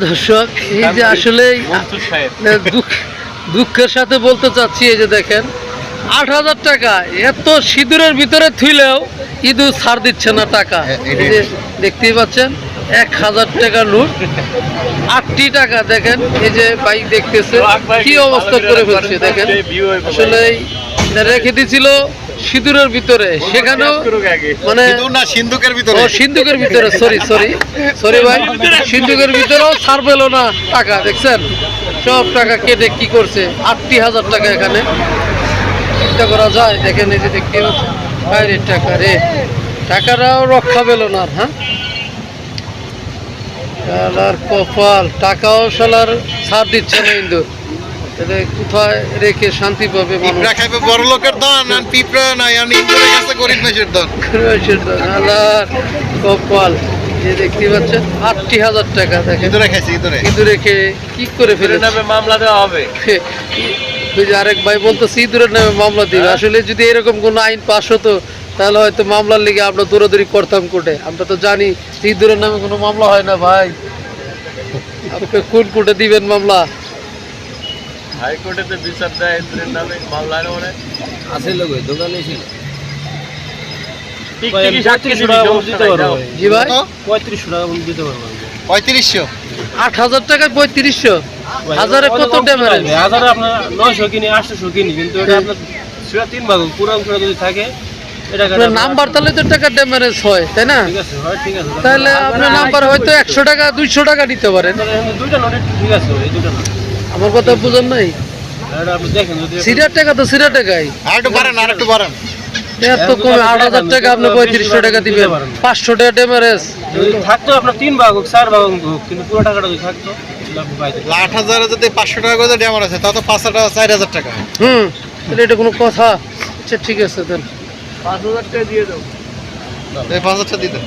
দর্শক এই যে আসলে দুঃখের সাথে বলতে চাচ্ছি, এই যে দেখেন ৮,০০০ টাকা এত সিঁদুরের ভিতরে থুইলেও ইঁদুর ছাড় দিচ্ছে না টাকা। এই যে দেখতেই পাচ্ছেন ১,০০০ টাকা নোট, ৮টি টাকা। দেখেন এই যে ভাই দেখতেছে কি অবস্থা করে ফেলছে। দেখেন আসলে রেখে দিয়েছিল সিঁদুরের ভিতরে, সেখানেও মানে সিন্ধুকের ভিতরে সরি ভাই, সিন্ধুকের ভিতরেও ছাড় পেল না টাকা। দেখছেন সব টাকা কেটে কি করছে, ৮,০০০ টাকা এখানে চিন্তা করা যায়। দেখেন এই যে দেখতে পাচ্ছেন বাইরের টাকা রে, টাকাটাও রক্ষা পেল না। হ্যাঁ শালার কপাল, টাকাও শালার ছাড় দিচ্ছে না কিন্তু। কোথায় রেখে শান্তি পাবে মানুষ? বড় লোকের ধন আর পিঁপড়া নাই, আমি ইন্দুরের কাছে গরিব মেশের ধন। শালার কপাল, যে দেখতে পাচ্ছেন ৮,০০০ টাকা। দেখেন কিন্তু রেখে কি করে ফেলে মামলা দেওয়া হবে। ওই যে আরেক ভাই বলতো সিঁদুরের নামে মামলা দিবে। আসলে যদি এরকম কোনো আইন পাস হতো তাহলে হয়তো মামলার লিগে আমরা দৌড়াদৌড়ি করতাম কোর্টে। আমরা তো জানি সিঁদুরের নামে কোনো মামলা হয় না ভাই। আপনি কোন কোর্টে দিবেন মামলা? হাইকোর্টে তো বিচার দেয় ইঁদুরের নামে মামলা মানে আছে লোক দোকানে ছিল। জি ভাই ৩৫০০ টাকা দিতে পারবো। ৮,০০০ টাকায় ৩৫০০, হাজারে কত ড্যামেজ? হাজারে আপনার ৯০০ কিনি ৮০০ কিনি, কিন্তু এটা আপনার সেটা ৩ ভাগ পুরো অংশটা যদি থাকে এটা নাম্বার তাহলে তো টাকা ড্যামেজ হয়, তাই না? ঠিক আছে, হয় ঠিক আছে। তাহলে আপনার নাম্বার হয়তো ১০০ টাকা ২০০ টাকা দিতে পারেন। দুইটা নোট ঠিক আছে, এই দুইটা নোট আমার কথা বুঝেন নাই? এটা আপনি দেখেন যদি সিরার টাকা তো সিরা টাকাই। আরেকটু বাড়ান। এত কমে ৮,০০০ টাকা আপনি ৩৫০০ টাকা দিবেন, ৫০০ টাকা ড্যামেজ। যদি থাকতো আপনার ৩ ভাগ হোক ৪ ভাগ হোক, কিন্তু পুরো টাকাটা যদি থাকতো ৮,০০০ যদি ৫০০ টাকা করে ড্যামার আছে, তা তো ৪,০০০ টাকা। তাহলে এটা কোনো কথা? আচ্ছা ঠিক আছে দেন, ৫,০০০ টাকা দিয়ে দাও। ৫,০০০ দিতে